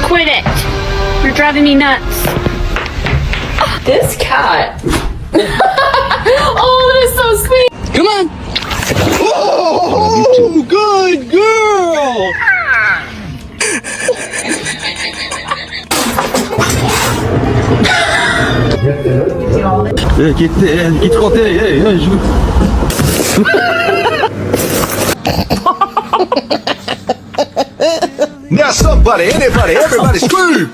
Quit it. You're driving me nuts. This cat. Oh, that is so sweet. Come on. Oh, good girl. Git koteye. Now somebody, anybody, everybody scream!